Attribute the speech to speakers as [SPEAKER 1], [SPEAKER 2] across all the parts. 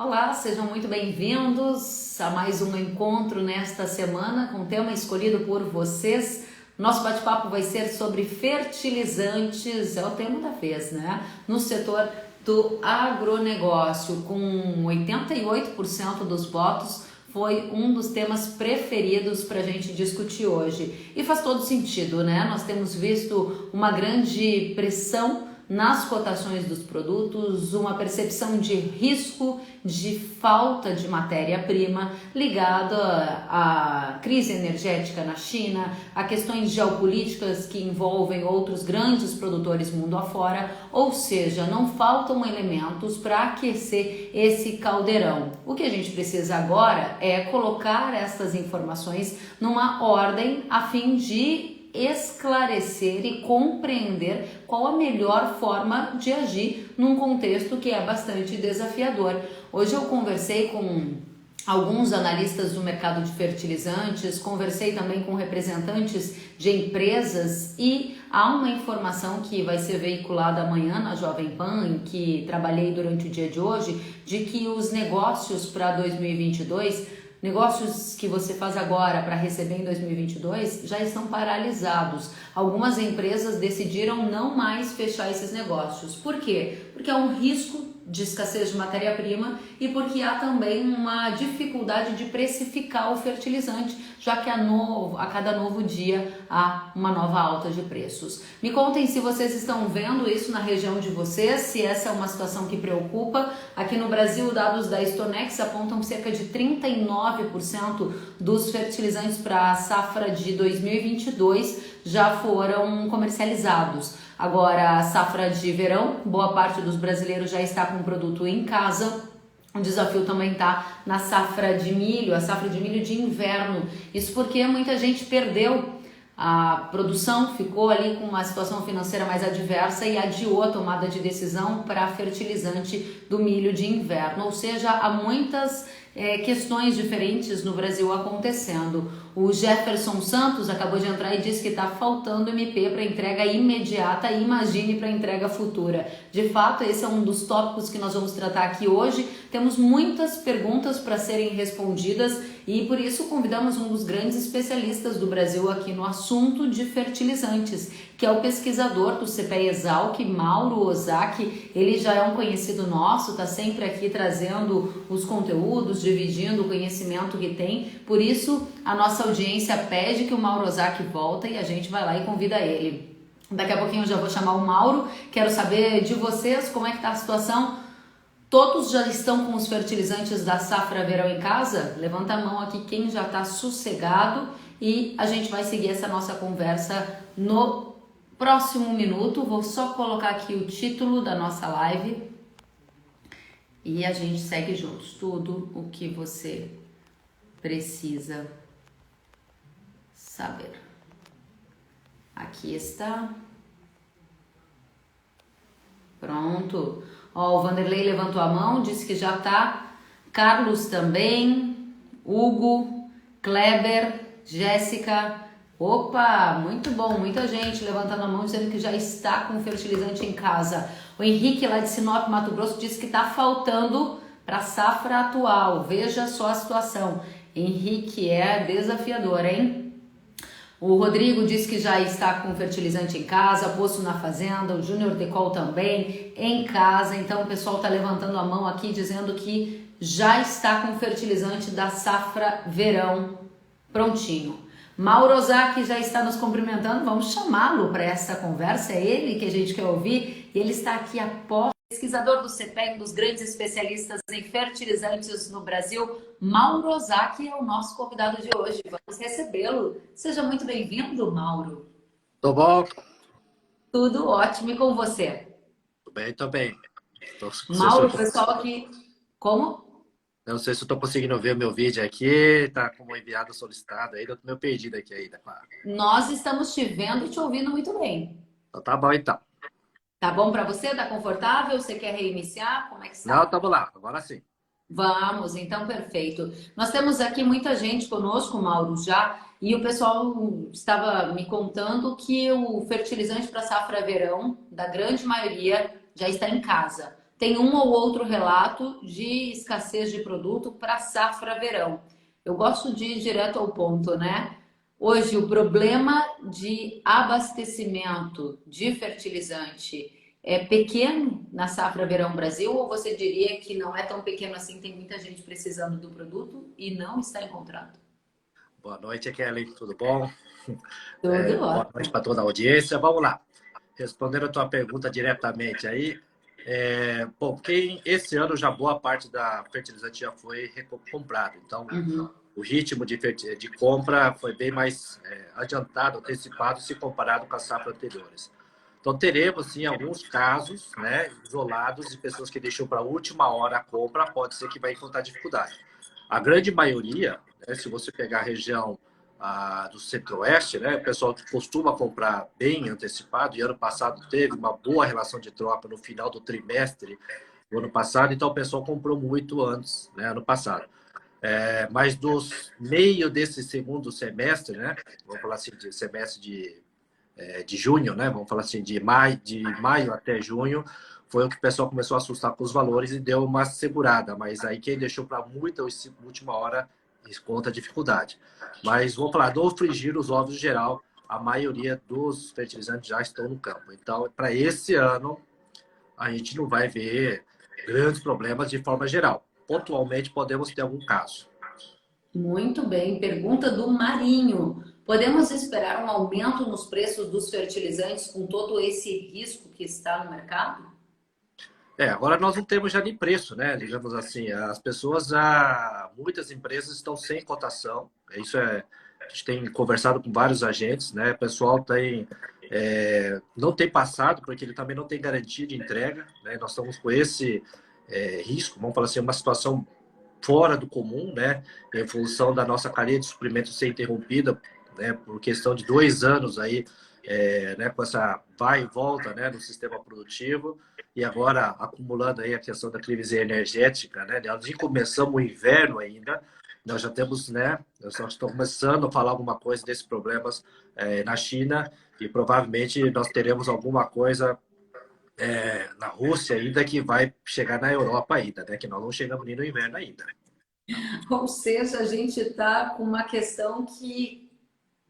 [SPEAKER 1] Olá, sejam muito bem-vindos a mais um encontro nesta semana com o tema escolhido por vocês. Nosso bate-papo vai ser sobre fertilizantes, é o tema da vez, né? No setor do agronegócio, com 88% dos votos, foi um dos temas preferidos para a gente discutir hoje. E faz todo sentido, né? Nós temos visto uma grande pressão nas cotações dos produtos, uma percepção de risco, de falta de matéria-prima ligada à crise energética na China, a questões geopolíticas que envolvem outros grandes produtores mundo afora, ou seja, não faltam elementos para aquecer esse caldeirão. O que a gente precisa agora é colocar essas informações numa ordem a fim de esclarecer e compreender qual a melhor forma de agir num contexto que é bastante desafiador. Hoje eu conversei com alguns analistas do mercado de fertilizantes, conversei também com representantes de empresas e há uma informação que vai ser veiculada amanhã na Jovem Pan, em que trabalhei durante o dia de hoje, de que os negócios para 2022, negócios que você faz agora para receber em 2022 já estão paralisados. Algumas empresas decidiram não mais fechar esses negócios. Por quê? Porque há um risco de escassez de matéria-prima e porque há também uma dificuldade de precificar o fertilizante, já que a cada novo dia há uma nova alta de preços. Me contem se vocês estão vendo isso na região de vocês, se essa é uma situação que preocupa. Aqui no Brasil, dados da Stonex apontam que cerca de 39% dos fertilizantes para a safra de 2022 já foram comercializados. Agora, a safra de verão, boa parte dos brasileiros já está com o produto em casa. O desafio também está na safra de milho, a safra de milho de inverno. Isso porque muita gente perdeu a produção, ficou ali com uma situação financeira mais adversa e adiou a tomada de decisão para fertilizante do milho de inverno. Ou seja, há muitas questões diferentes no Brasil acontecendo. O Jefferson Santos acabou de entrar e disse que está faltando MP para entrega imediata e imagine para entrega futura. De fato, esse é um dos tópicos que nós vamos tratar aqui hoje. Temos muitas perguntas para serem respondidas e por isso convidamos um dos grandes especialistas do Brasil aqui no assunto de fertilizantes, que é o pesquisador do CPEA-Exalc, Mauro Ozaki. Ele já é um conhecido nosso, está sempre aqui trazendo os conteúdos, dividindo o conhecimento que tem. Por isso, a nossa audiência pede que o Mauro Ozaki volta e a gente vai lá e convida ele. Daqui a pouquinho eu já vou chamar o Mauro. Quero saber de vocês como é que está a situação. Todos já estão com os fertilizantes da safra verão em casa? Levanta a mão aqui quem já está sossegado e a gente vai seguir essa nossa conversa no próximo minuto. Vou só colocar aqui o título da nossa live e a gente segue juntos. Tudo o que você precisa saber. Aqui está. Pronto. Ó, o Vanderlei levantou a mão, disse que já tá. Carlos também. Hugo, Kleber, Jéssica. Opa, muito bom, muita gente levantando a mão dizendo que já está com fertilizante em casa. O Henrique lá de Sinop, Mato Grosso, disse que está faltando para a safra atual. Veja só a situação. Henrique, é desafiador, hein? O Rodrigo disse que já está com fertilizante em casa, poço na fazenda, o Júnior Decol também em casa. Então o pessoal está levantando a mão aqui dizendo que já está com fertilizante da safra verão prontinho. Mauro Ozaki já está nos cumprimentando, vamos chamá-lo para essa conversa, é ele que a gente quer ouvir e ele está aqui após. Pesquisador do CPEA, um dos grandes especialistas em fertilizantes no Brasil, Mauro Ozaki é o nosso convidado de hoje. Vamos recebê-lo. Seja muito bem-vindo, Mauro.
[SPEAKER 2] Tudo bom?
[SPEAKER 1] Tudo ótimo. E com você?
[SPEAKER 2] Tudo bem, tô bem.
[SPEAKER 1] Mauro, pessoal aqui... Como?
[SPEAKER 2] Eu não sei se eu tô conseguindo ver o meu vídeo aqui, tá como enviado solicitado aí, eu tô meio perdido aqui ainda, claro.
[SPEAKER 1] Nós estamos te vendo e te ouvindo muito bem.
[SPEAKER 2] Então tá bom então.
[SPEAKER 1] Tá bom para você? Tá confortável? Você quer reiniciar? Como é que está?
[SPEAKER 2] Não, tamo lá, agora sim.
[SPEAKER 1] Vamos, então perfeito. Nós temos aqui muita gente conosco, Mauro, já, e o pessoal estava me contando que o fertilizante para safra verão, da grande maioria, já está em casa. tem um ou outro relato de escassez de produto para safra-verão. Eu gosto de ir direto ao ponto, né? Hoje, o problema de abastecimento de fertilizante é pequeno na safra-verão Brasil, ou você diria que não é tão pequeno assim, tem muita gente precisando do produto e não está encontrando?
[SPEAKER 2] Boa noite, Kelly. Tudo bom?
[SPEAKER 1] Tudo
[SPEAKER 2] Boa
[SPEAKER 1] ótimo.
[SPEAKER 2] noite para toda a audiência. Vamos lá. Respondendo a tua pergunta diretamente aí, bom, esse ano já boa parte da fertilizante já foi comprado. Então,
[SPEAKER 1] Uhum.
[SPEAKER 2] o ritmo de compra foi bem mais adiantado, antecipado, se comparado com as safras anteriores. Então, teremos, sim, alguns casos, né, isolados de pessoas que deixam para a última hora a compra, pode ser que vai encontrar dificuldade. A grande maioria, né, se você pegar a região do Centro-Oeste, né, o pessoal costuma comprar bem antecipado, e ano passado teve uma boa relação de troca no final do trimestre do ano passado, então o pessoal comprou muito antes, né, ano passado. Mas dos meio desse segundo semestre, né, vamos falar assim, de semestre de junho, né? Vamos falar assim, de maio até junho, foi o que o pessoal começou a assustar com os valores e deu uma segurada. Mas aí quem deixou para muita última hora conta dificuldade. Mas vou falar, do frigir os ovos em geral, a maioria dos fertilizantes já estão no campo. Então, para esse ano, a gente não vai ver grandes problemas de forma geral. Pontualmente, podemos ter algum caso.
[SPEAKER 1] Muito bem. Pergunta do Marinho. Podemos esperar um aumento nos preços dos fertilizantes com todo esse risco que está no mercado?
[SPEAKER 2] Agora nós não temos já nem preço, né? Digamos assim, as pessoas, muitas empresas estão sem cotação. A gente tem conversado com vários agentes, né? O pessoal não tem passado, porque ele também não tem garantia de entrega, né? Nós estamos com esse risco, vamos falar assim, uma situação fora do comum, né? Em função da nossa cadeia de suprimentos ser interrompida, né? Por questão de 2 anos aí, né? Com essa vai e volta, né? No sistema produtivo e agora acumulando aí a questão da crise energética, né? Nós nem começamos o inverno ainda, nós já temos, né? Nós só estamos começando a falar alguma coisa desses problemas na China e provavelmente nós teremos alguma coisa na Rússia ainda que vai chegar na Europa ainda, né? Que nós não chegamos nem no inverno ainda.
[SPEAKER 1] Ou seja, a gente está com uma questão que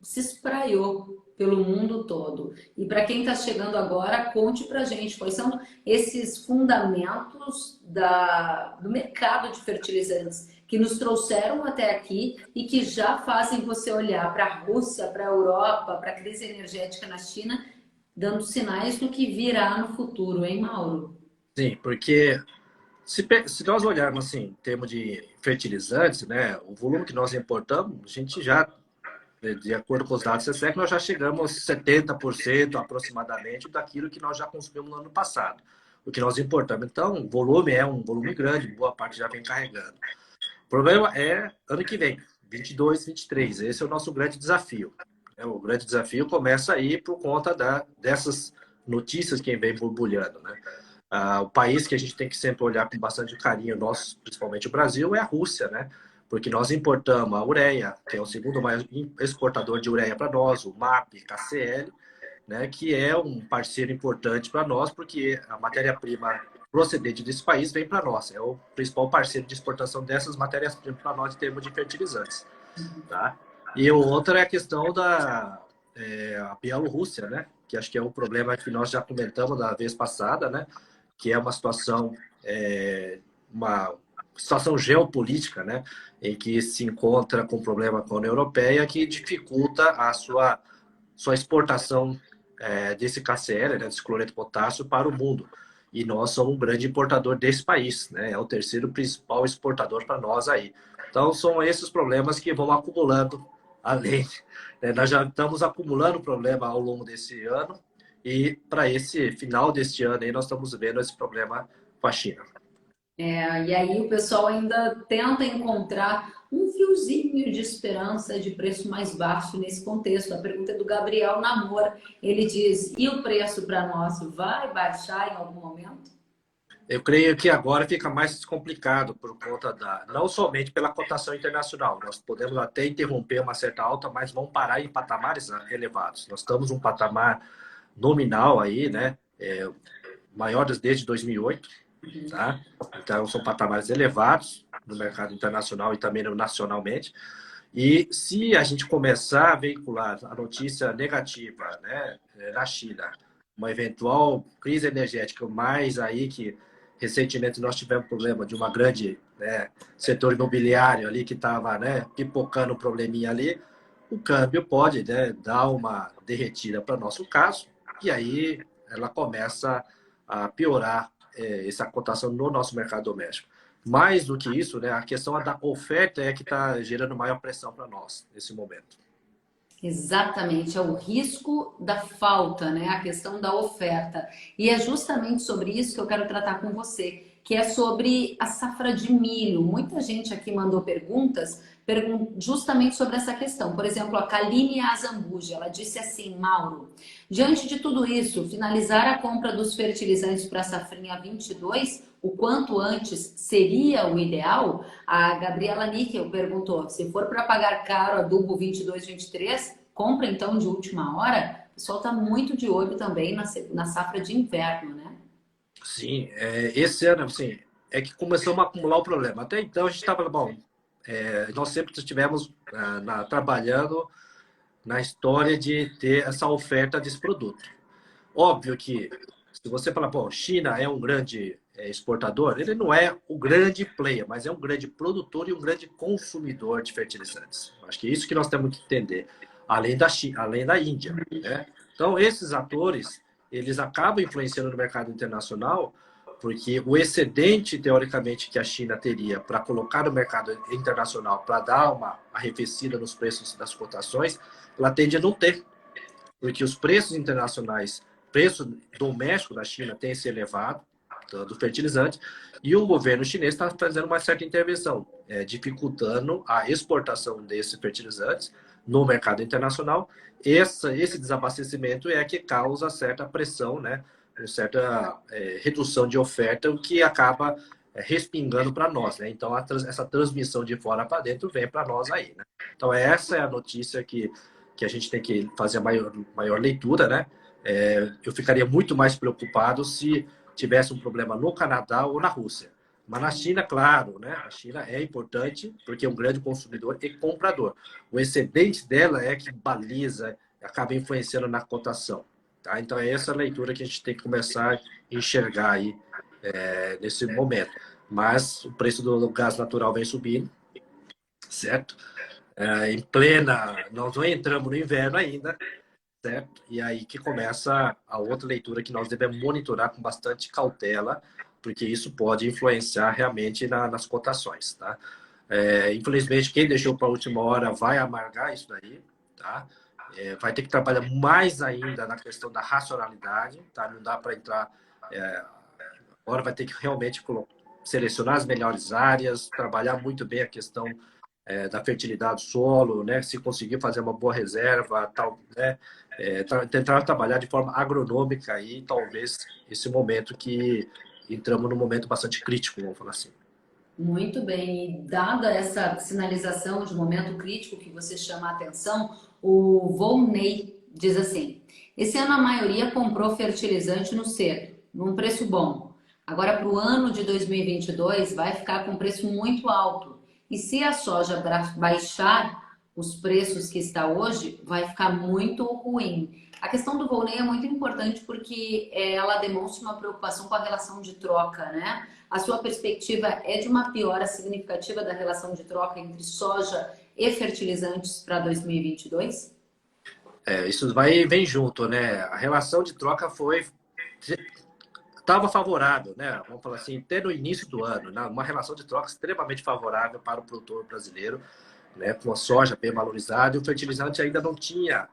[SPEAKER 1] se espraiou pelo mundo todo. E para quem está chegando agora, conte para a gente quais são esses fundamentos do mercado de fertilizantes que nos trouxeram até aqui e que já fazem você olhar para a Rússia, para a Europa, para a crise energética na China, dando sinais do que virá no futuro, hein, Mauro?
[SPEAKER 2] Sim, porque se nós olharmos assim, em termos de fertilizantes, né, o volume que nós importamos, a gente já, de acordo com os dados da SEC, nós já chegamos a 70% aproximadamente daquilo que nós já consumimos no ano passado, o que nós importamos. Então, o volume é um volume grande, boa parte já vem carregando. O problema é ano que vem, 22, 23. Esse é o nosso grande desafio. O grande desafio começa aí por conta dessas notícias que vem borbulhando, né? O país que a gente tem que sempre olhar com bastante carinho, nós, principalmente o Brasil, é a Rússia, né? Porque nós importamos a ureia, que é o segundo maior exportador de ureia para nós, o MAP, KCL, né? Que é um parceiro importante para nós, porque a matéria-prima procedente desse país vem para nós. É o principal parceiro de exportação dessas matérias-primas para nós em termos de fertilizantes, tá? E o outro é a questão a Bielorrússia, né? Que acho que é um problema que nós já comentamos da vez passada, né? Que é uma situação geopolítica, né, em que se encontra com problema com a União Europeia que dificulta a sua exportação desse KCl, né, desse cloreto de potássio, para o mundo. E nós somos um grande importador desse país, né, é o terceiro principal exportador para nós aí. Então, são esses problemas que vão acumulando além. Né, nós já estamos acumulando problema ao longo desse ano, e para esse final deste ano aí, nós estamos vendo esse problema com a China.
[SPEAKER 1] E aí o pessoal ainda tenta encontrar um fiozinho de esperança de preço mais baixo nesse contexto. A pergunta é do Gabriel Namor. Ele diz: e o preço para nós vai baixar em algum momento?
[SPEAKER 2] Eu creio que agora fica mais complicado por conta não somente pela cotação internacional. Nós podemos até interromper uma certa alta, mas vão parar em patamares elevados. Nós estamos um patamar nominal aí, né? Maior desde 2008.
[SPEAKER 1] Uhum.
[SPEAKER 2] tá? Então, são patamares elevados no mercado internacional e também nacionalmente. E se a gente começar a veicular a notícia negativa, né, na China, uma eventual crise energética, mais aí que recentemente nós tivemos problema de uma grande, né, setor imobiliário ali que estava, né, pipocando um probleminha ali, o câmbio pode, né, dar uma derretida para nosso caso e aí ela começa a piorar essa cotação no nosso mercado doméstico. Mais do que isso, né, a questão da oferta é que está gerando maior pressão para nós nesse momento.
[SPEAKER 1] Exatamente, é o risco da falta, né? A questão da oferta. E é justamente sobre isso que eu quero tratar com você, que é sobre a safra de milho. Muita gente aqui mandou perguntas justamente sobre essa questão. Por exemplo, a Kaline Azambuja, ela disse assim, Mauro, diante de tudo isso, finalizar a compra dos fertilizantes para a safrinha 22, o quanto antes seria o ideal? A Gabriela Níquel perguntou: se for para pagar caro adubo 22, 23, compra então de última hora? O pessoal está muito de olho também na safra de inverno, né?
[SPEAKER 2] Sim, esse ano, assim, é que começamos a acumular o problema. Até então, a gente estava, bom, nós sempre estivemos trabalhando na história de ter essa oferta desse produto. Óbvio que, se você falar, pô, China é um grande exportador, ele não é o grande player, mas é um grande produtor e um grande consumidor de fertilizantes. Acho que é isso que nós temos que entender, além da China, além da Índia, né? Então, esses atores, eles acabam influenciando no mercado internacional, porque o excedente, teoricamente, que a China teria para colocar no mercado internacional, para dar uma arrefecida nos preços das cotações, ela tende a não ter, porque os preços internacionais, preço doméstico da China tem se elevado, do fertilizante, e o governo chinês está fazendo uma certa intervenção, dificultando a exportação desses fertilizantes no mercado internacional. Esse desabastecimento é que causa certa pressão, né, uma certa redução de oferta, o que acaba respingando para nós, né? Então essa transmissão de fora para dentro vem para nós aí, né? Então essa é a notícia que a gente tem que fazer a maior leitura, né? Eu ficaria muito mais preocupado se tivesse um problema no Canadá ou na Rússia. Mas na China, claro, né? A China é importante porque é um grande consumidor e comprador. O excedente dela é que baliza, acaba influenciando na cotação. Tá? Então é essa leitura que a gente tem que começar a enxergar aí nesse momento. Mas o preço do gás natural vem subindo, certo? Em plena, nós não entramos no inverno ainda, certo? E aí que começa a outra leitura que nós devemos monitorar com bastante cautela, porque isso pode influenciar realmente nas cotações, tá? Infelizmente, quem deixou para a última hora vai amargar isso daí, tá? Vai ter que trabalhar mais ainda na questão da racionalidade, tá? Não dá para entrar. Agora vai ter que realmente selecionar as melhores áreas, trabalhar muito bem a questão da fertilidade do solo, né? Se conseguir fazer uma boa reserva, tal, né? Tentar trabalhar de forma agronômica aí, talvez esse momento que entramos num momento bastante crítico, vamos falar assim.
[SPEAKER 1] Muito bem, e dada essa sinalização de momento crítico que você chama a atenção, o Volney diz assim: esse ano a maioria comprou fertilizante no cedo, num preço bom. Agora, para o ano de 2022, vai ficar com preço muito alto. E se a soja baixar os preços que está hoje, vai ficar muito ruim. A questão do Volney é muito importante porque ela demonstra uma preocupação com a relação de troca, né? A sua perspectiva é de uma piora significativa da relação de troca entre soja e fertilizantes para 2022?
[SPEAKER 2] Isso vem junto, né? A relação de troca estava favorável, né? Vamos falar assim, até no início do ano, né? Uma relação de troca extremamente favorável para o produtor brasileiro, né? Com a soja bem valorizada e o fertilizante ainda não tinha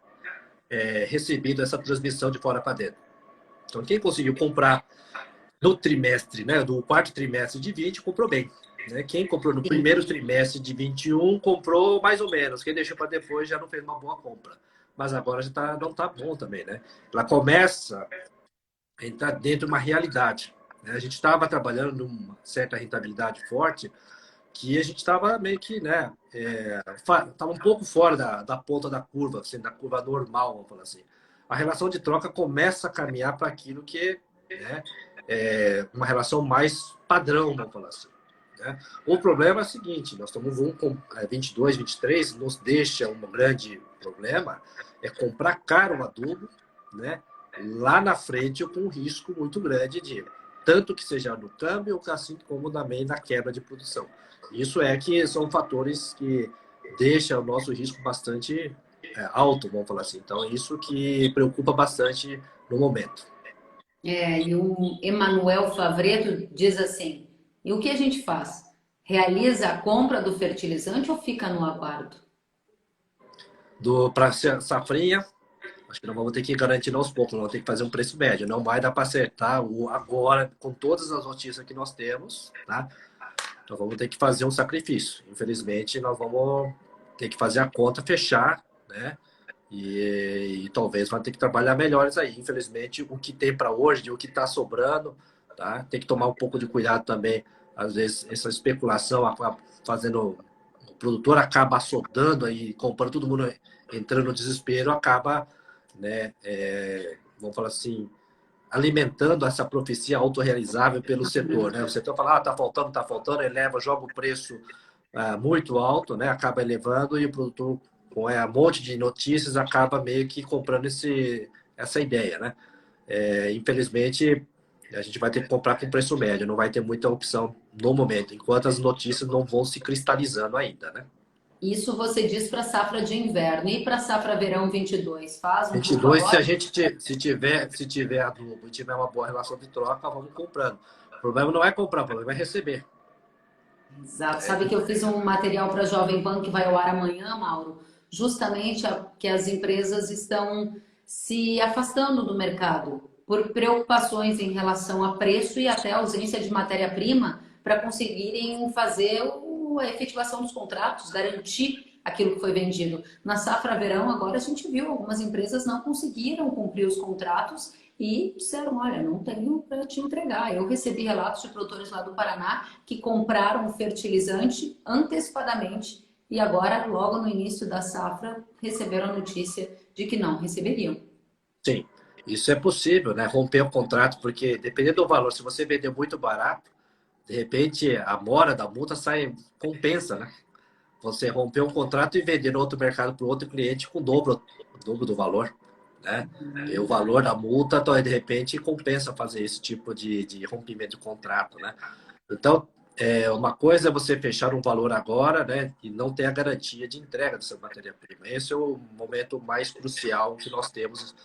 [SPEAKER 2] recebido essa transmissão de fora para dentro. Então, quem conseguiu comprar no trimestre, né, do quarto trimestre de 20, comprou bem. Né? Quem comprou no primeiro trimestre de 21, comprou mais ou menos. Quem deixou para depois já não fez uma boa compra. Mas agora já não está bom também. Né? Ela começa a entrar dentro de uma realidade. Né? A gente estava trabalhando numa certa rentabilidade forte, que a gente estava meio que, né, estava um pouco fora da ponta da curva, assim, da curva normal, vamos falar assim. A relação de troca começa a caminhar para aquilo que, né, uma relação mais padrão, vamos falar assim. Né? O problema é o seguinte, nós estamos com 22, 23, nos deixa um grande problema, é comprar caro o adubo, né? Lá na frente com um risco muito grande de tanto que seja no câmbio, assim como também na quebra de produção. Isso é que são fatores que deixam o nosso risco bastante alto, vamos falar assim. Então, é isso que preocupa bastante no momento.
[SPEAKER 1] E o Emanuel Favreto diz assim: e o que a gente faz? Realiza a compra do fertilizante ou fica no aguardo?
[SPEAKER 2] Para safrinha, acho que nós vamos ter que garantir aos poucos, nós vamos ter que fazer um preço médio. Não vai dar para acertar agora, com todas as notícias que nós temos, tá? Nós vamos ter que fazer um sacrifício. Infelizmente, nós vamos ter que fazer a conta fechar, né? E talvez vai ter que trabalhar melhores aí. Infelizmente, o que tem para hoje, o que está sobrando, tá? Tem que tomar um pouco de cuidado também. Às vezes, essa especulação acaba fazendo. O produtor acaba assodando aí, comprando, todo mundo entrando no desespero, acaba, né? Vamos falar assim, alimentando essa profecia autorrealizável pelo setor, né? O setor fala, tá faltando, eleva, joga o preço muito alto, né? Acaba elevando e o produtor, com um monte de notícias, acaba meio que comprando essa ideia, né? Infelizmente, a gente vai ter que comprar com preço médio, não vai ter muita opção no momento, enquanto as notícias não vão se cristalizando ainda, né?
[SPEAKER 1] Isso você diz para safra de inverno e para safra verão 22. Faz um pouco
[SPEAKER 2] 22,
[SPEAKER 1] agora?
[SPEAKER 2] se tiver adubo e tiver uma boa relação de troca, vamos comprando. O problema não é comprar, o problema é receber.
[SPEAKER 1] Exato. Sabe que eu fiz um material para Jovem Pan que vai ao ar amanhã, Mauro? Justamente que as empresas estão se afastando do mercado por preocupações em relação a preço e até ausência de matéria-prima para conseguirem fazer a efetivação dos contratos, garantir aquilo que foi vendido. Na safra verão, agora a gente viu algumas empresas não conseguiram cumprir os contratos e disseram, olha, não tenho para te entregar. Eu recebi relatos de produtores lá do Paraná que compraram fertilizante antecipadamente e agora, logo no início da safra, receberam a notícia de que não receberiam.
[SPEAKER 2] Sim, isso é possível, né? Romper o contrato, porque dependendo do valor, se você vender muito barato, de repente a mora da multa compensa, né? Você romper um contrato e vender no outro mercado para o outro cliente com o dobro do valor, né? E o valor da multa, então, de repente, compensa fazer esse tipo de rompimento de contrato, né? Então, uma coisa é você fechar um valor agora, né? E não ter a garantia de entrega dessa matéria-prima. Esse é o momento mais crucial que nós temos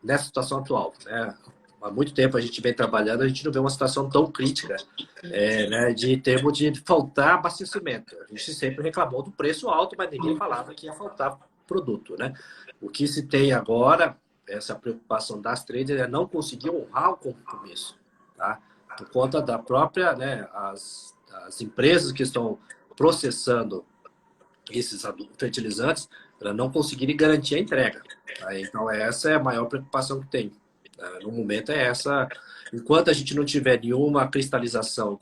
[SPEAKER 2] nessa situação atual, né? Há muito tempo a gente vem trabalhando, a gente não vê uma situação tão crítica, né, de termos de faltar abastecimento. A gente sempre reclamou do preço alto, mas ninguém falava que ia faltar produto, né? O que se tem agora, essa preocupação das traders é não conseguir honrar o compromisso, tá? Por conta da própria, né, as empresas que estão processando esses fertilizantes, para não conseguirem garantir a entrega. Tá? Então, essa é a maior preocupação que tem. No momento é essa. Enquanto a gente não tiver nenhuma cristalização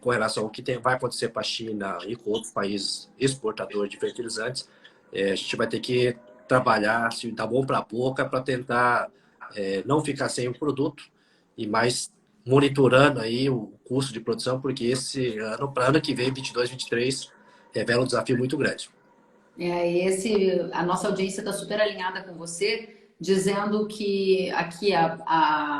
[SPEAKER 2] com relação ao que vai acontecer para a China e com outros países exportadores de fertilizantes, a gente vai ter que trabalhar assim, da mão para a boca para tentar não ficar sem o produto e mais monitorando aí o custo de produção, porque esse ano, para ano que vem, 22, 23, revela um desafio muito grande.
[SPEAKER 1] A nossa audiência está super alinhada com você, dizendo que aqui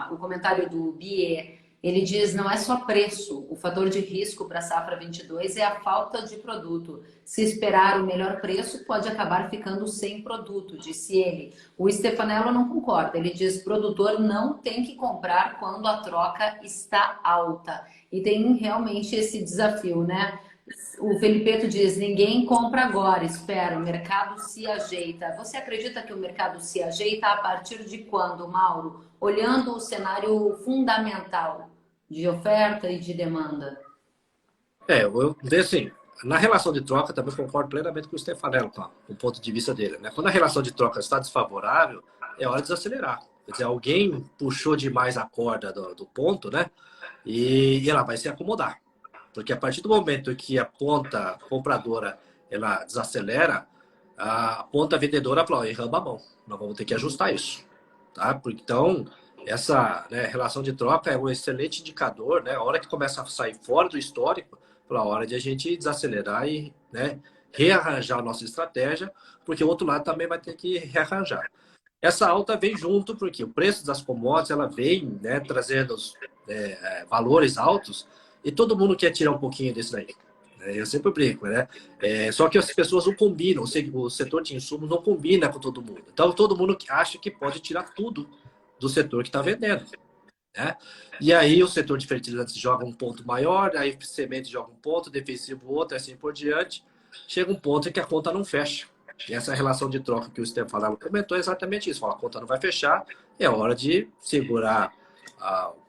[SPEAKER 1] o comentário do Bie, ele diz não é só preço, o fator de risco para a safra 22 é a falta de produto. Se esperar o melhor preço, pode acabar ficando sem produto, disse ele. O Stefanello não concorda, ele diz produtor não tem que comprar quando a troca está alta. E tem realmente esse desafio, né? O Felipeto diz: ninguém compra agora, espera, o mercado se ajeita. Você acredita que o mercado se ajeita a partir de quando, Mauro? Olhando o cenário fundamental de oferta e de demanda.
[SPEAKER 2] Eu assim, na relação de troca também concordo plenamente com o Stefanello, com o ponto de vista dele. Né? Quando a relação de troca está desfavorável, é hora de desacelerar. Quer dizer, alguém puxou demais a corda do ponto, né? E ela vai se acomodar. Porque a partir do momento que a ponta compradora ela desacelera, a ponta vendedora fala, erramos a mão, nós vamos ter que ajustar isso. Tá? Então, essa, né, relação de troca é um excelente indicador, né? A hora que começa a sair fora do histórico, pela hora de a gente desacelerar e, né, rearranjar a nossa estratégia, porque o outro lado também vai ter que rearranjar. Essa alta vem junto porque o preço das commodities ela vem, né, trazendo valores altos e todo mundo quer tirar um pouquinho disso daí. Eu sempre brinco, né? Só que as pessoas não combinam, o setor de insumos não combina com todo mundo. Então todo mundo acha que pode tirar tudo do setor que está vendendo. Né? E aí o setor de fertilizantes joga um ponto maior, aí semente joga um ponto, defensivo outro, assim por diante. Chega um ponto em que a conta não fecha. E essa relação de troca que o Stefano comentou é exatamente isso. Fala, a conta não vai fechar, é hora de segurar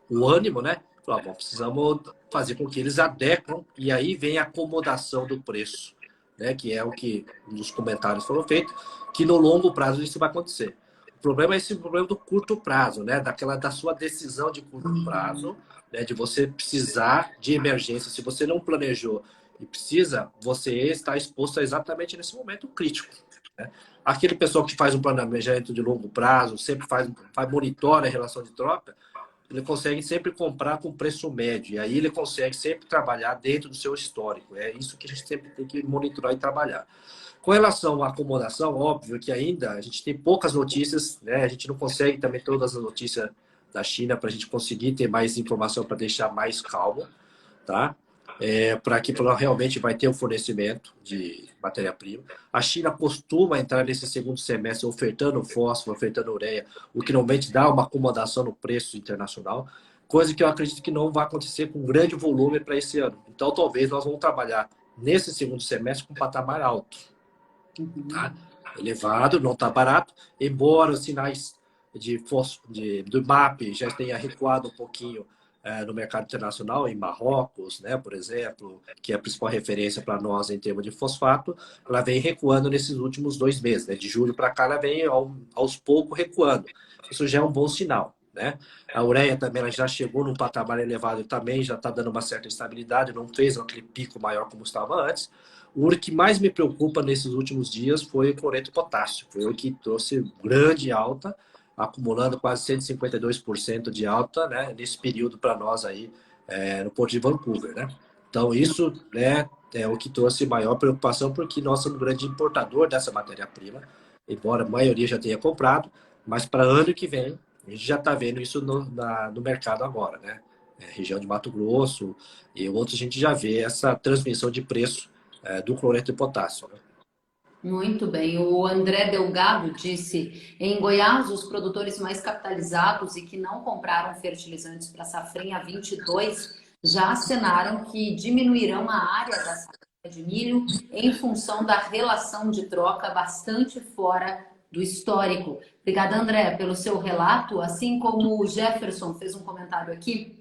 [SPEAKER 2] o ânimo, né? Falar, bom, precisamos fazer com que eles adequam e aí vem a acomodação do preço, né? Que é o que nos comentários foram feitos, que no longo prazo isso vai acontecer. O problema é esse problema do curto prazo, né? Da sua decisão de curto prazo, né? De você precisar de emergência. Se você não planejou e precisa, você está exposto a exatamente nesse momento crítico. Né? Aquele pessoal que faz um planejamento de longo prazo, sempre monitora a relação de troca, ele consegue sempre comprar com preço médio. E aí ele consegue sempre trabalhar dentro do seu histórico. É isso que a gente sempre tem que monitorar e trabalhar. Com relação à acomodação, óbvio que ainda a gente tem poucas notícias, né? A gente não consegue também todas as notícias da China para a gente conseguir ter mais informação para deixar mais calmo, tá? Para que realmente vai ter um fornecimento de matéria-prima. A China costuma entrar nesse segundo semestre ofertando fósforo, ofertando ureia, o que normalmente dá uma acomodação no preço internacional, coisa que eu acredito que não vai acontecer com grande volume para esse ano. Então, talvez nós vamos trabalhar nesse segundo semestre com um patamar alto. Tá? Elevado, não está barato, embora os sinais do MAP já tenha recuado um pouquinho no mercado internacional, em Marrocos, né, por exemplo, que é a principal referência para nós em termos de fosfato, ela vem recuando nesses últimos 2 meses. Né? De julho para cá, ela vem aos poucos recuando. Isso já é um bom sinal. Né? A ureia também ela já chegou num patamar elevado e também já está dando uma certa estabilidade, não fez aquele pico maior como estava antes. O que mais me preocupa nesses últimos dias foi o cloreto potássio. Foi o que trouxe grande alta, acumulando quase 152% de alta, né, nesse período para nós aí no Porto de Vancouver. Né? Então, isso, né, é o que trouxe maior preocupação, porque nós somos um grande importador dessa matéria-prima, embora a maioria já tenha comprado, mas para ano que vem, a gente já está vendo isso no mercado agora. Né? Região de Mato Grosso e outros, a gente já vê essa transmissão de preço do cloreto de potássio. Né?
[SPEAKER 1] Muito bem. O André Delgado disse: em Goiás, os produtores mais capitalizados e que não compraram fertilizantes para safrinha 22 já acenaram que diminuirão a área da safra de milho em função da relação de troca bastante fora do histórico. Obrigada, André, pelo seu relato. Assim como o Jefferson fez um comentário aqui,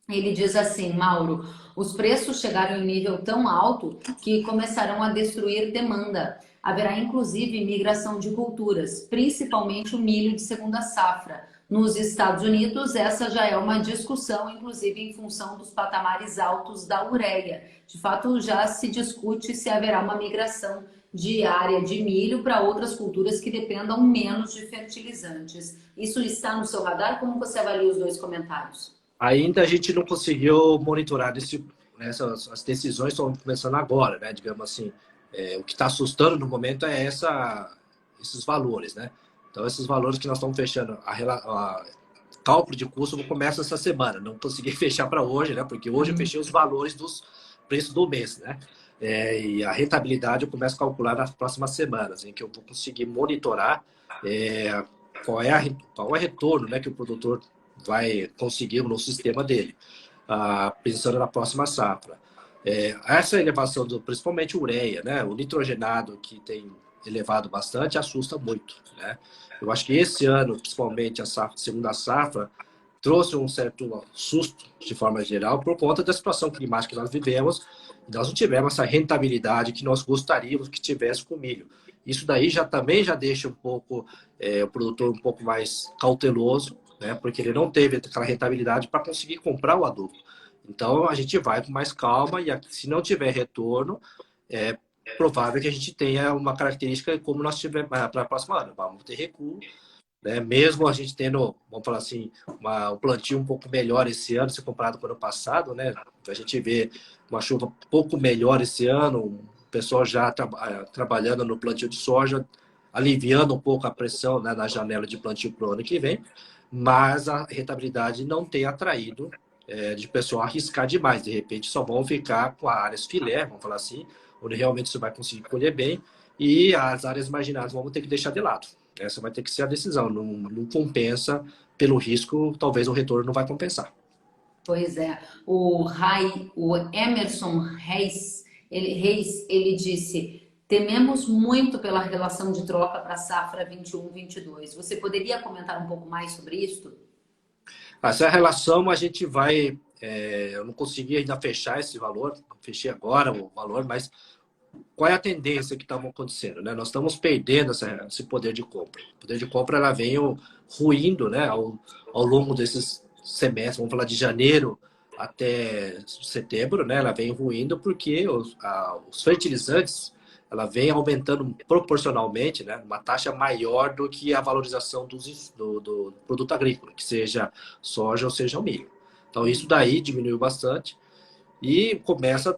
[SPEAKER 1] ele diz assim: Mauro, os preços chegaram em nível tão alto que começarão a destruir demanda. Haverá inclusive migração de culturas, principalmente o milho de segunda safra. Nos Estados Unidos, essa já é uma discussão, inclusive em função dos patamares altos da ureia. De fato, já se discute se haverá uma migração de área de milho para outras culturas que dependam menos de fertilizantes. Isso está no seu radar? Como você avalia os dois comentários?
[SPEAKER 2] Ainda a gente não conseguiu monitorar as decisões estão começando agora, né? Digamos assim, o que está assustando no momento é esses valores, né? Então, esses valores que nós estamos fechando, cálculo de custo começa essa semana. Não consegui fechar para hoje, né? Porque hoje eu fechei os valores dos preços do mês, né? E a rentabilidade eu começo a calcular nas próximas semanas, em que eu vou conseguir monitorar qual é o retorno, né, que o produtor vai conseguir no sistema dele, pensando na próxima safra. Essa elevação, principalmente ureia, né, o nitrogenado, que tem elevado bastante, assusta muito. Né? Eu acho que esse ano, principalmente a segunda safra, trouxe um certo susto, de forma geral, por conta da situação climática que nós vivemos. Nós não tivemos essa rentabilidade que nós gostaríamos que tivesse com o milho. Isso daí também já deixa um pouco o produtor um pouco mais cauteloso, né? Porque ele não teve aquela rentabilidade para conseguir comprar o adubo. Então, a gente vai com mais calma e se não tiver retorno, é provável que a gente tenha uma característica como nós tivemos para a próxima ano. Vamos ter recuo né? Mesmo a gente tendo, vamos falar assim, um plantio um pouco melhor esse ano, se comparado com o ano passado, né? A gente vê uma chuva um pouco melhor esse ano, o pessoal já trabalhando no plantio de soja, aliviando um pouco a pressão, né, na janela de plantio para o ano que vem, mas a rentabilidade não tem atraído de pessoal arriscar demais. De repente, só vão ficar com áreas filé, vamos falar assim, onde realmente você vai conseguir colher bem, e as áreas marginais vamos ter que deixar de lado. Essa vai ter que ser a decisão. Não compensa pelo risco, talvez o retorno não vai compensar.
[SPEAKER 1] Pois é, o Emerson Reis, ele disse: tememos muito pela relação de troca para a safra 21-22. Você poderia comentar um pouco mais sobre isso?
[SPEAKER 2] Essa relação a gente vai. Eu não consegui ainda fechar esse valor, fechei agora o valor, mas qual é a tendência que está acontecendo, né? Nós estamos perdendo esse poder de compra. O poder de compra ela vem ruindo, né, ao longo desses semestres, vamos falar de janeiro até setembro, né? Ela vem ruindo porque os fertilizantes ela vem aumentando proporcionalmente, né, uma taxa maior do que a valorização do produto agrícola, que seja soja ou seja o milho. Então isso daí diminuiu bastante e começa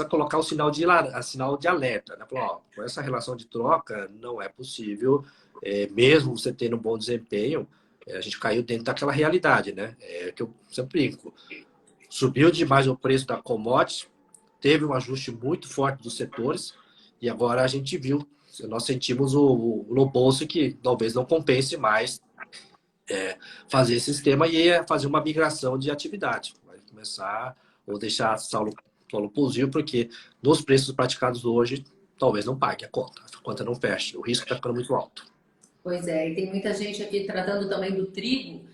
[SPEAKER 2] a colocar o sinal de alerta, né? Falou, ó, com essa relação de troca não é possível, mesmo você tendo um bom desempenho, a gente caiu dentro daquela realidade, né? Que eu sempre brinco. Subiu demais o preço da commodity, teve um ajuste muito forte dos setores e agora a gente viu, nós sentimos no bolso que talvez não compense mais fazer esse sistema e fazer uma migração de atividade. Vai começar ou deixar solo pulsio, porque nos preços praticados hoje, talvez não pague a conta não feche, o risco está ficando muito alto.
[SPEAKER 1] Pois é, e tem muita gente aqui tratando também do trigo.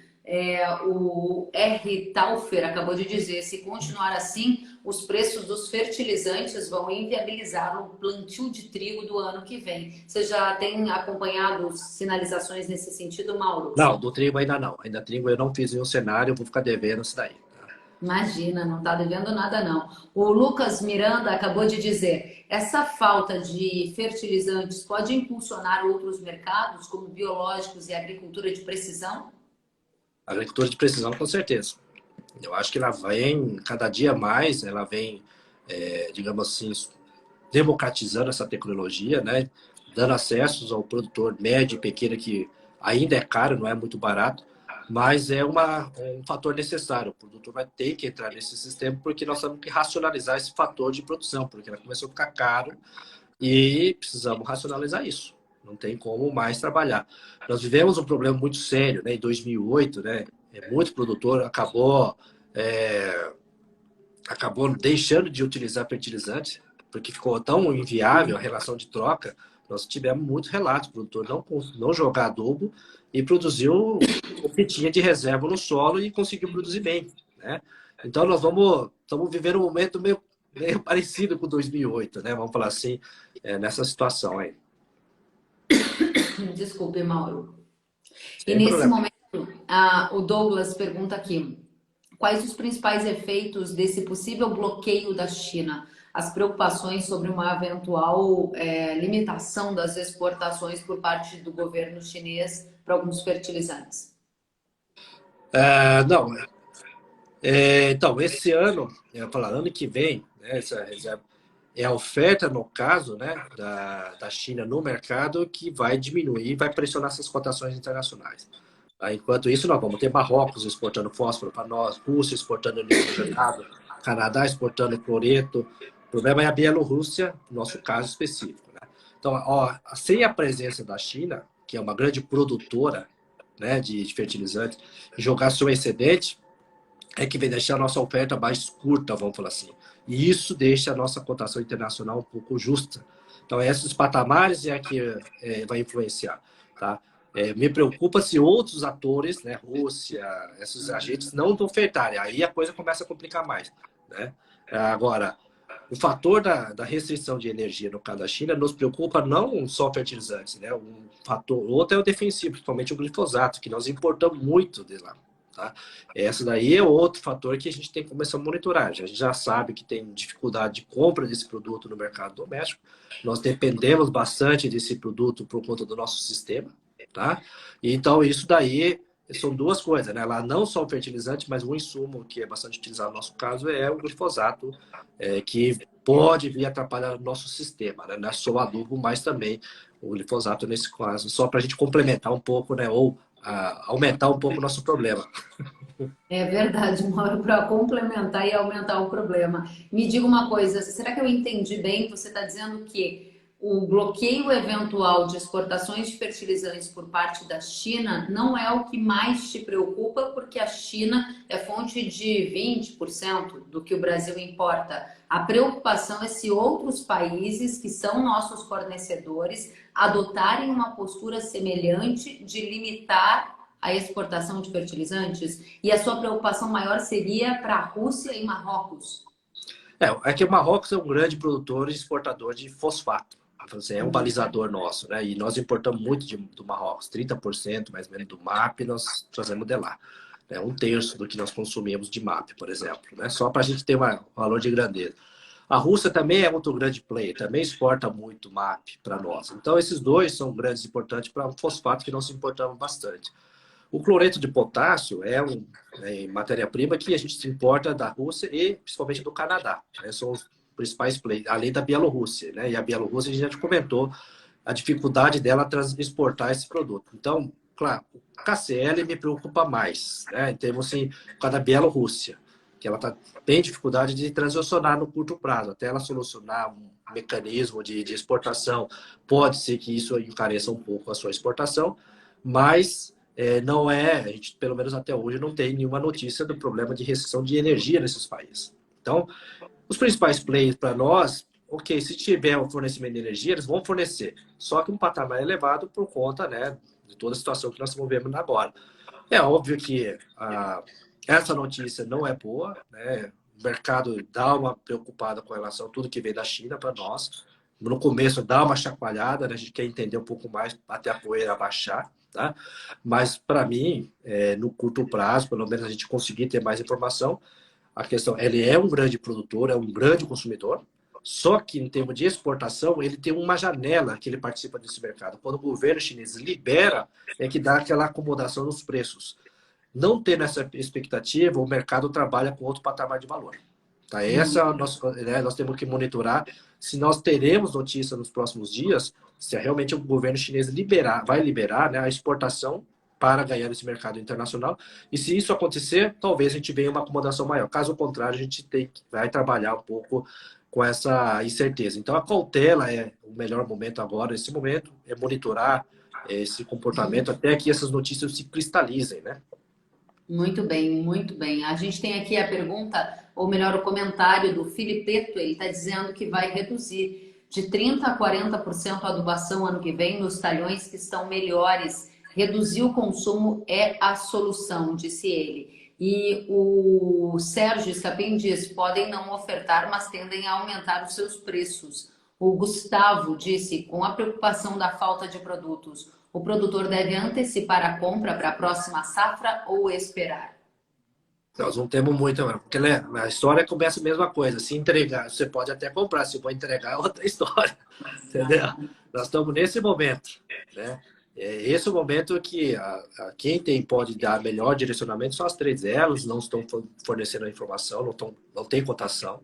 [SPEAKER 1] O R. Taufer acabou de dizer: se continuar assim, os preços dos fertilizantes vão inviabilizar o plantio de trigo do ano que vem. Você já tem acompanhado sinalizações nesse sentido, Mauro?
[SPEAKER 2] Não, do trigo ainda não. Ainda trigo eu não fiz nenhum cenário, eu vou ficar devendo isso daí.
[SPEAKER 1] Imagina, não está devendo nada não. O Lucas Miranda acabou de dizer: essa falta de fertilizantes pode impulsionar outros mercados, como biológicos e agricultura de precisão?
[SPEAKER 2] Agricultura de precisão, com certeza. Eu acho que ela vem, cada dia mais, ela vem, digamos assim, democratizando essa tecnologia, né? Dando acessos ao produtor médio e pequeno, que ainda é caro, não é muito barato, mas é um fator necessário. O produtor vai ter que entrar nesse sistema porque nós temos que racionalizar esse fator de produção, porque ela começou a ficar caro e precisamos racionalizar isso. Não tem como mais trabalhar. Nós vivemos um problema muito sério, né? Em 2008, né? Muito produtor acabou deixando de utilizar fertilizantes, porque ficou tão inviável a relação de troca. Nós tivemos muitos relatos, o produtor não jogar adubo e produziu o que tinha de reserva no solo e conseguiu produzir bem, né? Então nós estamos vivendo um momento meio parecido com 2008, né? Vamos falar assim, nessa situação aí.
[SPEAKER 1] Desculpe, Mauro. E
[SPEAKER 2] Sem
[SPEAKER 1] nesse
[SPEAKER 2] problema.
[SPEAKER 1] momento, o Douglas pergunta aqui: quais os principais efeitos desse possível bloqueio da China? As preocupações sobre uma eventual limitação das exportações por parte do governo chinês para alguns fertilizantes.
[SPEAKER 2] Não, então, esse ano, eu ia falar, ano que vem, né, essa reserva, é a oferta, no caso, né, da China no mercado que vai diminuir, vai pressionar essas cotações internacionais. Tá? Enquanto isso, nós vamos ter Marrocos exportando fósforo para nós, Rússia exportando nitrogenado, Canadá exportando cloreto. O problema é a Bielorrússia, no nosso caso específico. Né? Então, ó, sem a presença da China, que é uma grande produtora, né, de fertilizantes, jogar seu excedente, é que vai deixar a nossa oferta mais curta, vamos falar assim. E isso deixa a nossa cotação internacional um pouco justa. Então, esses patamares é que vai influenciar. Tá? Me preocupa se outros atores, né, Rússia, esses agentes, não ofertarem. Aí a coisa começa a complicar mais. Né? Agora, o fator da restrição de energia, no caso da China, nos preocupa não só fertilizantes. Né? Um fator, outro é o defensivo, principalmente o glifosato, que nós importamos muito de lá. Tá? Essa daí é outro fator que a gente tem que começar a monitorar. A gente já sabe que tem dificuldade de compra desse produto no mercado doméstico. Nós dependemos bastante desse produto por conta do nosso sistema. tá? E, então, isso daí são duas coisas, né? Ela não só o fertilizante, mas um insumo que é bastante utilizado no nosso caso é o glifosato, que pode vir atrapalhar o nosso sistema, né? Não é só o adubo, mas também o glifosato nesse caso, só para a gente complementar um pouco, né? Ou aumentar um pouco o nosso problema.
[SPEAKER 1] É verdade, Mauro, para complementar e aumentar o problema. Me diga uma coisa, será que eu entendi bem? Você está dizendo que o bloqueio eventual de exportações de fertilizantes por parte da China não é o que mais te preocupa, porque a China é fonte de 20% do que o Brasil importa. A preocupação é se outros países que são nossos fornecedores adotarem uma postura semelhante de limitar a exportação de fertilizantes? E a sua preocupação maior seria para a Rússia e Marrocos?
[SPEAKER 2] É que o Marrocos é um grande produtor e exportador de fosfato. Então, assim, é um balizador nosso, né? E nós importamos muito do Marrocos, 30% mais ou menos do MAP nós trazemos de lá. É um terço do que nós consumimos de MAP, por exemplo, né? Só para a gente ter um valor de grandeza. A Rússia também é muito grande player, também exporta muito MAP para nós. Então, esses dois são grandes importantes para o fosfato que nós importamos bastante. O cloreto de potássio é uma matéria-prima que a gente importa da Rússia e principalmente do Canadá, né? São os principais players, além da Bielorrússia, né? E a Bielorrússia, a gente já comentou a dificuldade dela exportar esse produto. Então, claro, o KCl me preocupa mais, né? Em termos assim, por causa da Bielorrússia, que ela tem dificuldade de transacionar no curto prazo, até ela solucionar um mecanismo de exportação, pode ser que isso encareça um pouco a sua exportação, mas não a gente, pelo menos até hoje, não tem nenhuma notícia do problema de restrição de energia nesses países. Então, os principais players para nós, ok, se tiver um fornecimento de energia, eles vão fornecer, só que um patamar elevado por conta, né, de toda a situação que nós estamos vivendo agora. É óbvio que essa notícia não é boa, né? O mercado dá uma preocupada com relação a tudo que vem da China para nós. No começo dá uma chacoalhada, né? A gente quer entender um pouco mais até a poeira baixar, tá? Mas para mim, no curto prazo, pelo menos a gente conseguir ter mais informação, a questão, ele é um grande produtor, é um grande consumidor, só que em termos de exportação, ele tem uma janela que ele participa desse mercado. Quando o governo chinês libera, é que dá aquela acomodação nos preços. Não tendo essa expectativa, o mercado trabalha com outro patamar de valor. Tá? Essa é a nossa, né, nós temos que monitorar se nós teremos notícia nos próximos dias, se realmente o governo chinês vai liberar, né, a exportação para ganhar esse mercado internacional. E se isso acontecer, talvez a gente venha uma acomodação maior. Caso contrário, a gente vai trabalhar um pouco com essa incerteza. Então, a cautela é o melhor momento agora, nesse momento, é monitorar esse comportamento até que essas notícias se cristalizem, né?
[SPEAKER 1] Muito bem, muito bem. A gente tem aqui a pergunta, ou melhor, o comentário do Filipeto. Ele está dizendo que vai reduzir de 30% a 40% a adubação ano que vem nos talhões que estão melhores. Reduzir o consumo é a solução, disse ele. E o Sérgio Escapim diz, podem não ofertar, mas tendem a aumentar os seus preços. O Gustavo disse, com a preocupação da falta de produtos, o produtor deve antecipar a compra para a próxima safra ou esperar?
[SPEAKER 2] Nós não temos muito, porque né, a história começa a mesma coisa. Se entregar, você pode até comprar, se for entregar, é outra história. Entendeu? Nós estamos nesse momento, né? Esse é o momento que quem pode dar melhor direcionamento são as três elas, não estão fornecendo a informação, não tem cotação,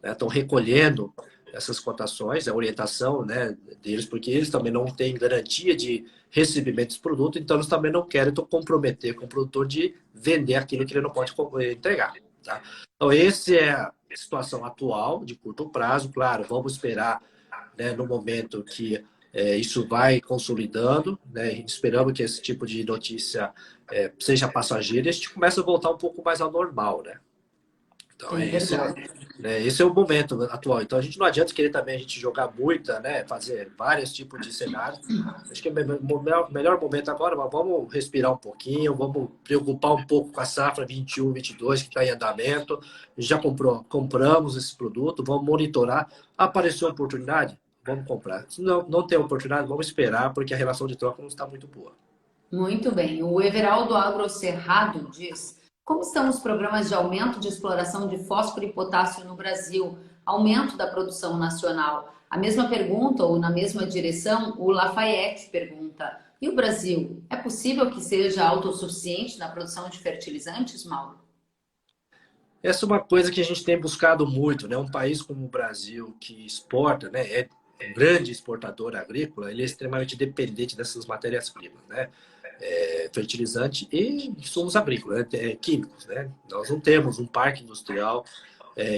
[SPEAKER 2] né? Estão recolhendo essas cotações, a orientação, né, deles, porque eles também não têm garantia de recebimento dos produtos, então eles também não querem comprometer com o produtor de vender aquilo que ele não pode entregar. Tá? Então, essa é a situação atual, de curto prazo. Claro, vamos esperar, né, no momento que isso vai consolidando, né? Esperamos que esse tipo de notícia seja passageira e a gente começa a voltar um pouco mais ao normal, né? Então,
[SPEAKER 1] É verdade.
[SPEAKER 2] esse é o momento atual. Então, a gente não adianta querer também a gente jogar muita, né? Fazer vários tipos de cenários. Acho que é o melhor momento agora, mas vamos respirar um pouquinho, vamos preocupar um pouco com a safra 21, 22, que está em andamento. Já compramos esse produto, vamos monitorar. Apareceu oportunidade? Vamos comprar. Se não tem oportunidade, vamos esperar, porque a relação de troca não está muito boa.
[SPEAKER 1] Muito bem. O Everaldo Agrocerrado diz, como estão os programas de aumento de exploração de fósforo e potássio no Brasil? Aumento da produção nacional? A mesma pergunta, ou na mesma direção, o Lafayette pergunta, E o Brasil, é possível que seja autossuficiente na produção de fertilizantes, Mauro?
[SPEAKER 2] Essa é uma coisa que a gente tem buscado muito, né? Um país como o Brasil, que exporta, né? É um grande exportador agrícola, ele é extremamente dependente dessas matérias-primas, né? Fertilizante e insumos agrícolas, né? Químicos, né? Nós não temos um parque industrial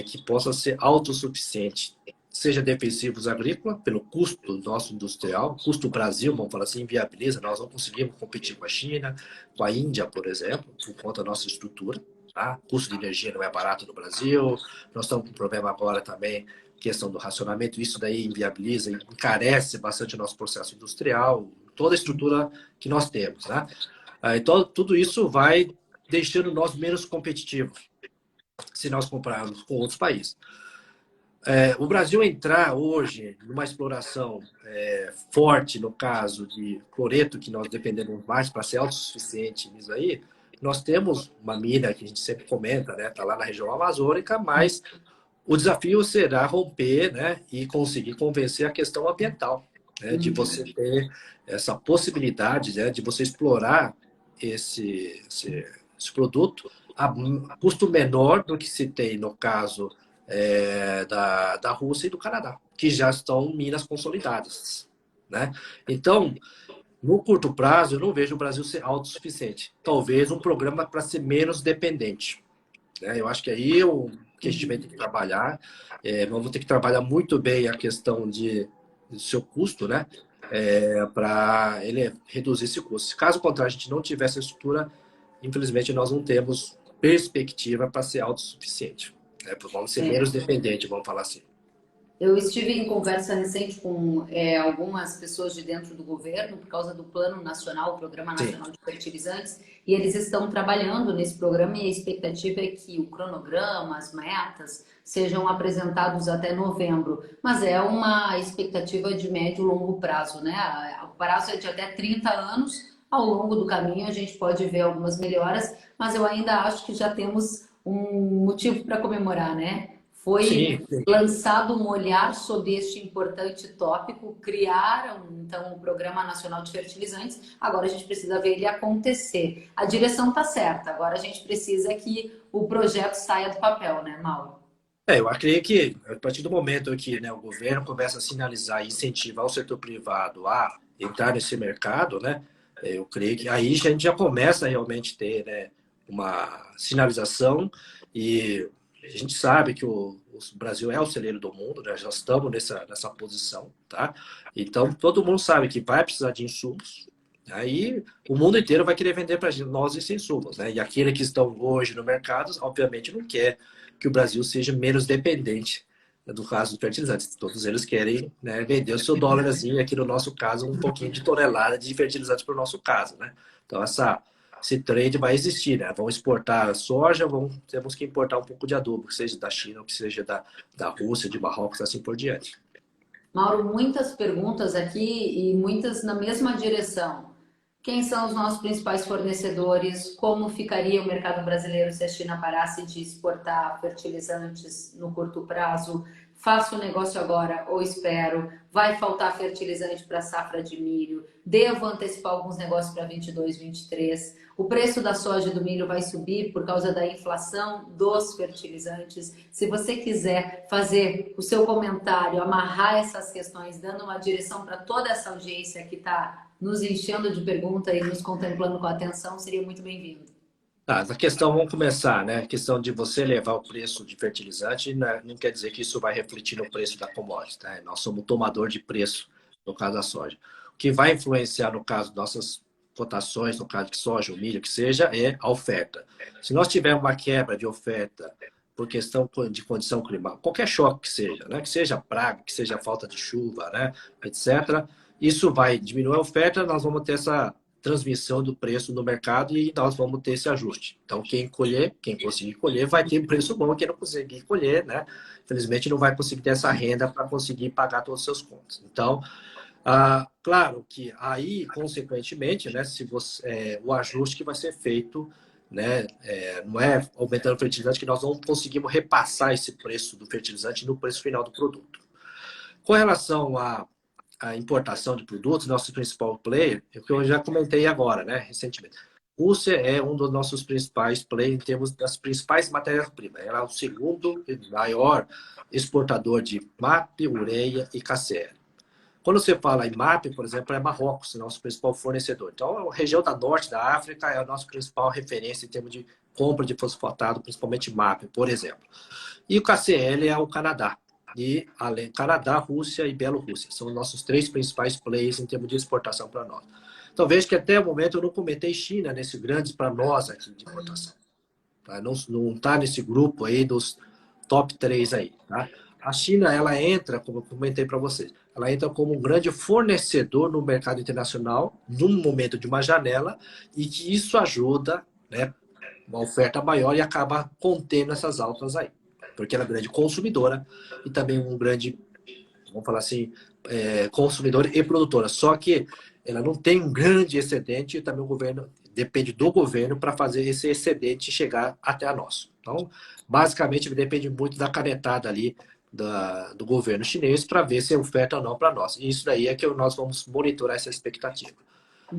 [SPEAKER 2] que possa ser autossuficiente, seja defensivos agrícola, pelo custo nosso industrial, custo Brasil, vamos falar assim, inviabiliza, nós não conseguimos competir com a China, com a Índia, por exemplo, por conta da nossa estrutura. Tá? O custo de energia não é barato no Brasil, nós estamos com um problema agora também, questão do racionamento, isso daí inviabiliza, encarece bastante o nosso processo industrial, toda a estrutura que nós temos. Né? Então, tudo isso vai deixando nós menos competitivos se nós compararmos com outros países. O Brasil entrar hoje numa exploração forte, no caso de cloreto, que nós dependemos mais para ser autossuficiente nisso aí, nós temos uma mina que a gente sempre comenta, né? Está lá na região amazônica, mas o desafio será romper, né? E conseguir convencer a questão ambiental, né? De você ter essa possibilidade, né? De você explorar esse produto a custo menor do que se tem no caso da Rússia e do Canadá, que já estão minas consolidadas. Né? Então, no curto prazo, eu não vejo o Brasil ser autossuficiente. Talvez um programa para ser menos dependente. Né? Eu acho que aí que a gente vai ter que trabalhar. Vamos ter que trabalhar muito bem a questão do seu custo, né? Para ele reduzir esse custo. Caso contrário, a gente não tiver essa estrutura, infelizmente, nós não temos perspectiva para ser autossuficiente. Vamos ser menos dependentes, vamos falar assim.
[SPEAKER 1] Eu estive em conversa recente com algumas pessoas de dentro do governo por causa do Plano Nacional, o Programa Nacional de Fertilizantes, e eles estão trabalhando nesse programa e a expectativa é que o cronograma, as metas, sejam apresentados até novembro. Mas é uma expectativa de médio e longo prazo, né? O prazo é de até 30 anos. Ao longo do caminho a gente pode ver algumas melhoras, mas eu ainda acho que já temos um motivo para comemorar, né? Foi
[SPEAKER 2] Sim.
[SPEAKER 1] lançado um olhar sobre este importante tópico, criaram então o Programa Nacional de Fertilizantes, agora a gente precisa ver ele acontecer. A direção está certa, agora a gente precisa que o projeto saia do papel, né, Mauro?
[SPEAKER 2] Eu acredito que a partir do momento que, né, o governo começa a sinalizar e incentivar o setor privado a entrar nesse mercado, né, eu creio que aí a gente já começa a realmente ter, né, uma sinalização e a gente sabe que o Brasil é o celeiro do mundo, né, já estamos nessa posição, tá? Então, todo mundo sabe que vai precisar de insumos, aí o mundo inteiro vai querer vender para nós esses insumos, né? E aqueles que estão hoje no mercado, obviamente, não quer que o Brasil seja menos dependente do caso dos fertilizantes. Todos eles querem, né, vender o seu dólarzinho, aqui no nosso caso, um pouquinho de tonelada de fertilizantes para o nosso caso. Né? Então, esse trade vai existir. Né? Vão exportar soja, temos que importar um pouco de adubo, que seja da China, ou que seja da Rússia, de Marrocos, assim por diante.
[SPEAKER 1] Mauro, muitas perguntas aqui e muitas na mesma direção. Quem são os nossos principais fornecedores? Como ficaria o mercado brasileiro se a China parasse de exportar fertilizantes no curto prazo? Faço o negócio agora ou espero? Vai faltar fertilizante para a safra de milho? Devo antecipar alguns negócios para 22, 23? O preço da soja e do milho vai subir por causa da inflação dos fertilizantes. Se você quiser fazer o seu comentário, amarrar essas questões, dando uma direção para toda essa audiência que está nos enchendo de pergunta e nos contemplando com atenção, seria muito bem-vindo.
[SPEAKER 2] A questão, vamos começar, né? A questão de você levar o preço de fertilizante, né, não quer dizer que isso vai refletir no preço da commodity, tá? Nós somos tomador de preço, no caso da soja. O que vai influenciar, no caso, nossas cotações, no caso de soja ou milho, que seja, é a oferta. Se nós tivermos uma quebra de oferta por questão de condição climática, qualquer choque que seja, né? Que seja praga, que seja falta de chuva, né? Etc., isso vai diminuir a oferta, nós vamos ter essa transmissão do preço no mercado e nós vamos ter esse ajuste. Então, quem conseguir colher, vai ter preço bom. Quem não conseguir colher, né, infelizmente, não vai conseguir ter essa renda para conseguir pagar todos os seus contos. Então, claro que aí, consequentemente, né, se você, o ajuste que vai ser feito, né, não é aumentando o fertilizante que nós não conseguimos repassar esse preço do fertilizante no preço final do produto. Com relação a importação de produtos, nosso principal player, é o que eu já comentei agora, né, recentemente. Rússia é um dos nossos principais players em termos das principais matérias-primas. Ela é o segundo maior exportador de MAP, ureia e KCl. Quando você fala em MAP, por exemplo, é Marrocos, nosso principal fornecedor. Então, a região da norte da África é a nossa principal referência em termos de compra de fosfatado, principalmente MAP, por exemplo. E o KCl é o Canadá. E além Canadá, Rússia e Bielorrússia. São os nossos três principais players em termos de exportação para nós. Então, vejo que até o momento eu não comentei China nesse grandes para nós aqui de importação. Tá? Não está nesse grupo aí dos top 3 aí. Tá? A China, ela entra, como eu comentei para vocês, ela entra como um grande fornecedor no mercado internacional, num momento de uma janela, e que isso ajuda, né, uma oferta maior e acaba contendo essas altas aí. Porque ela é grande consumidora e também um grande, vamos falar assim, consumidora e produtora. Só que ela não tem um grande excedente e também o governo depende do governo para fazer esse excedente chegar até a nós. Então, basicamente, depende muito da canetada ali do governo chinês para ver se é oferta ou não para nós. E isso daí é que nós vamos monitorar essa expectativa.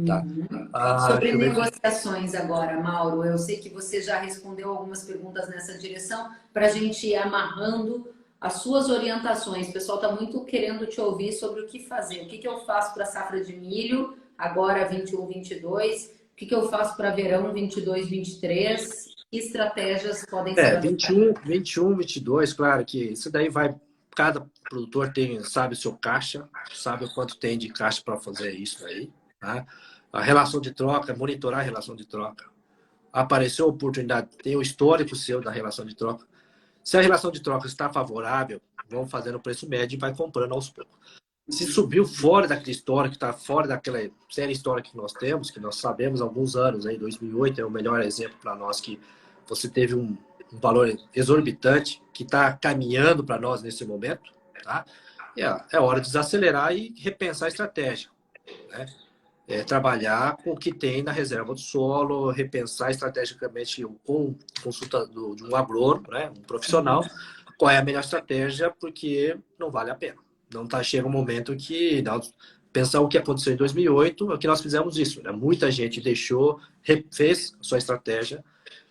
[SPEAKER 2] Tá?
[SPEAKER 1] Sobre
[SPEAKER 2] Deixa eu ver aqui.
[SPEAKER 1] negociações agora, Mauro, eu sei que você já respondeu algumas perguntas nessa direção para a gente ir amarrando as suas orientações. O pessoal está muito querendo te ouvir sobre o que fazer. O que, que eu faço para a safra de milho, agora 21, 22? O que, que eu faço para verão 22, 23? Que estratégias podem ser adotadas?
[SPEAKER 2] 21, 22, claro que isso daí vai. Cada produtor sabe o seu caixa, sabe o quanto tem de caixa para fazer isso aí. Tá? A relação de troca, monitorar a relação de troca. Apareceu a oportunidade, tem o histórico seu da relação de troca. Se a relação de troca está favorável, vamos fazendo o preço médio e vai comprando aos poucos. Se subiu fora daquele histórico, que está fora daquela série histórica que nós temos, que nós sabemos há alguns anos, aí 2008 é o melhor exemplo para nós, que você teve um valor exorbitante que está caminhando para nós nesse momento, tá? É hora de desacelerar e repensar a estratégia, né? Trabalhar com o que tem na reserva do solo, repensar estrategicamente com consulta de um agrônomo, né, um profissional, qual é a melhor estratégia, porque não vale a pena. Não tá, chega um momento que pensar o que aconteceu em 2008, é que nós fizemos isso, né? Muita gente deixou, fez sua estratégia,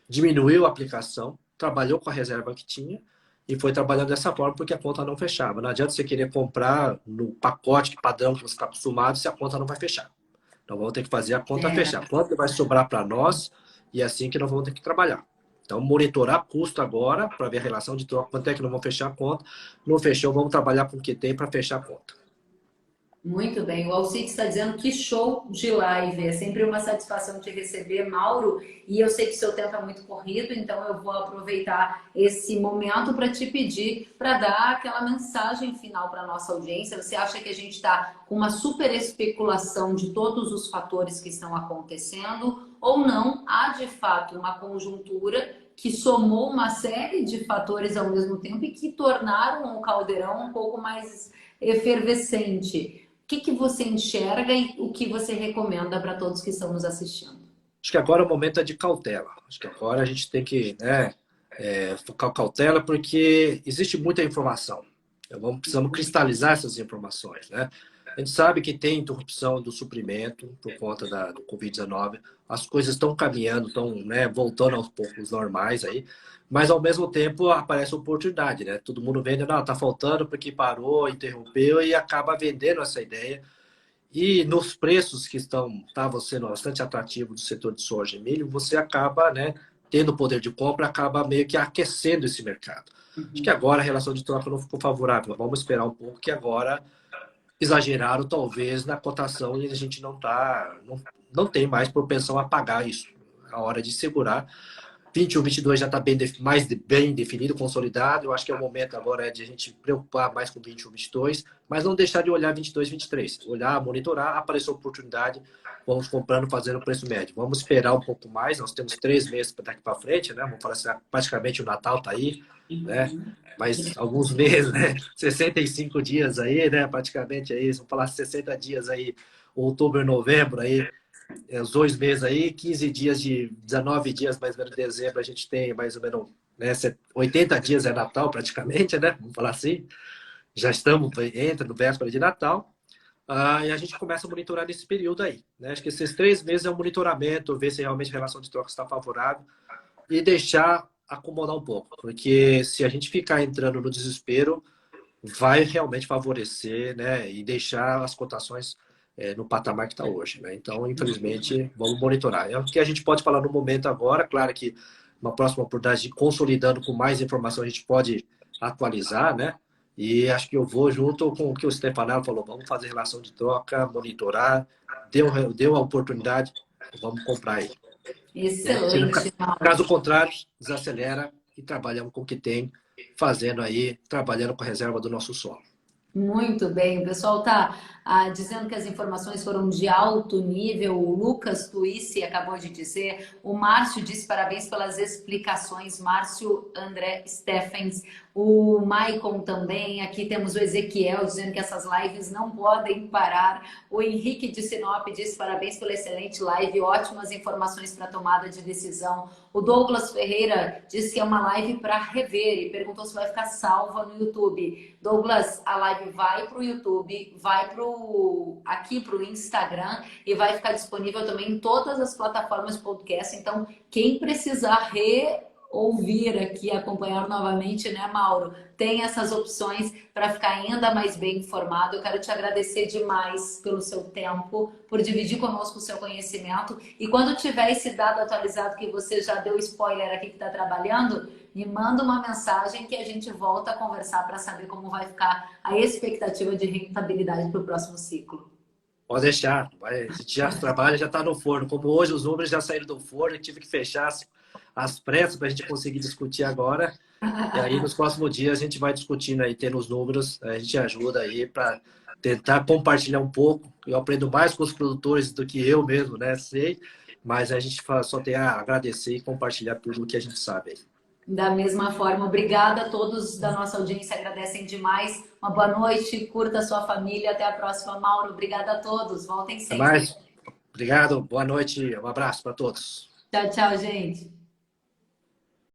[SPEAKER 2] diminuiu a aplicação, trabalhou com a reserva que tinha e foi trabalhando dessa forma porque a conta não fechava. Não adianta você querer comprar no pacote padrão que você está acostumado se a conta não vai fechar. Então, vamos ter que fazer a conta fechar. Quanto vai sobrar para nós e é assim que nós vamos ter que trabalhar. Então, monitorar custo agora para ver a relação de troca, quanto é que não vão fechar a conta. Não fechou, vamos trabalhar com o que tem para fechar a conta.
[SPEAKER 1] Muito bem, o Alcide está dizendo que show de live, é sempre uma satisfação te receber, Mauro, e eu sei que seu tempo é muito corrido, então eu vou aproveitar esse momento para te pedir para dar aquela mensagem final para a nossa audiência. Você acha que a gente está com uma super especulação de todos os fatores que estão acontecendo, ou não? Há de fato uma conjuntura que somou uma série de fatores ao mesmo tempo e que tornaram o caldeirão um pouco mais efervescente. O que, que você enxerga e o que você recomenda para todos que estão nos assistindo?
[SPEAKER 2] Acho que agora o momento é de cautela. Acho que agora a gente tem que, né, focar cautela porque existe muita informação. Então, precisamos cristalizar essas informações, né? A gente sabe que tem interrupção do suprimento por conta do Covid-19. As coisas estão caminhando, estão, né, voltando aos poucos normais aí. Mas, ao mesmo tempo, aparece oportunidade, né? Todo mundo vende, não, tá faltando porque parou, interrompeu e acaba vendendo essa ideia. E nos preços que estavam sendo bastante atrativos do setor de soja e milho, você acaba, né, tendo poder de compra, acaba meio que aquecendo esse mercado. Acho que agora a relação de troca não ficou favorável. Vamos esperar um pouco que agora exageraram talvez na cotação e a gente não tem mais propensão a pagar isso. É a hora de segurar. 21, 22 já está bem definido, consolidado. Eu acho que é o momento agora de a gente preocupar mais com 21, 22, mas não deixar de olhar 22, 23. Olhar, monitorar, apareceu oportunidade, vamos comprando, fazendo o preço médio. Vamos esperar um pouco mais, nós temos 3 meses daqui para frente, né? Vamos falar assim, praticamente o Natal está aí, né? Mas alguns meses, né? 65 dias aí, né? Praticamente aí, vamos falar 60 dias aí, outubro e novembro aí, os 2 meses aí, 15 dias 19 dias mais ou menos de dezembro, a gente tem mais ou menos, né, 80 dias é Natal praticamente, né? Vamos falar assim. Já estamos, entra no véspera de Natal. E a gente começa a monitorar nesse período aí, né? Acho que esses 3 meses é um monitoramento, ver se realmente a relação de troca está favorável e deixar acomodar um pouco, porque se a gente ficar entrando no desespero, vai realmente favorecer, né? E deixar as cotações no patamar que está hoje, né? Então, infelizmente, vamos monitorar. É o que a gente pode falar no momento agora, claro que uma próxima oportunidade de consolidando com mais informação a gente pode atualizar, né? E acho que eu vou junto com o que o Stefanaro falou, vamos fazer relação de troca, monitorar, deu a oportunidade, vamos comprar aí. Né?
[SPEAKER 1] Excelente, Mauro.
[SPEAKER 2] Caso contrário, desacelera e trabalhamos com o que tem, fazendo aí, trabalhando com a reserva do nosso solo.
[SPEAKER 1] Muito bem, o pessoal está dizendo que as informações foram de alto nível. O Lucas Tuissi acabou de dizer. O Márcio disse parabéns pelas explicações. Márcio André Steffens. O Maicon também. Aqui temos o Ezequiel dizendo que essas lives não podem parar. O Henrique de Sinop disse parabéns pela excelente live. Ótimas informações para tomada de decisão. O Douglas Ferreira disse que é uma live para rever e perguntou se vai ficar salva no YouTube. Douglas, a live vai para o YouTube, vai aqui para o Instagram e vai ficar disponível também em todas as plataformas de podcast. Então, quem precisar reouvir aqui, acompanhar novamente, né, Mauro? Tem essas opções para ficar ainda mais bem informado. Eu quero te agradecer demais pelo seu tempo, por dividir conosco o seu conhecimento. E quando tiver esse dado atualizado que você já deu spoiler aqui que está trabalhando, me manda uma mensagem que a gente volta a conversar para saber como vai ficar a expectativa de rentabilidade para o próximo ciclo.
[SPEAKER 2] Pode deixar, a gente já trabalha, já está no forno. Como hoje os números já saíram do forno, eu tive que fechar as pressas para a gente conseguir discutir agora. E aí, nos próximos dias, a gente vai discutindo aí, tendo os números, a gente ajuda aí para tentar compartilhar um pouco. Eu aprendo mais com os produtores do que eu mesmo, né? Sei, mas a gente só tem a agradecer e compartilhar tudo o que a gente sabe aí.
[SPEAKER 1] Da mesma forma, obrigada a todos da nossa audiência, agradecem demais. Uma boa noite, curta a sua família. Até a próxima, Mauro. Obrigada a todos. Voltem
[SPEAKER 2] Até
[SPEAKER 1] sempre.
[SPEAKER 2] mais. Obrigado, boa noite, um abraço para todos.
[SPEAKER 1] Tchau, tchau, gente.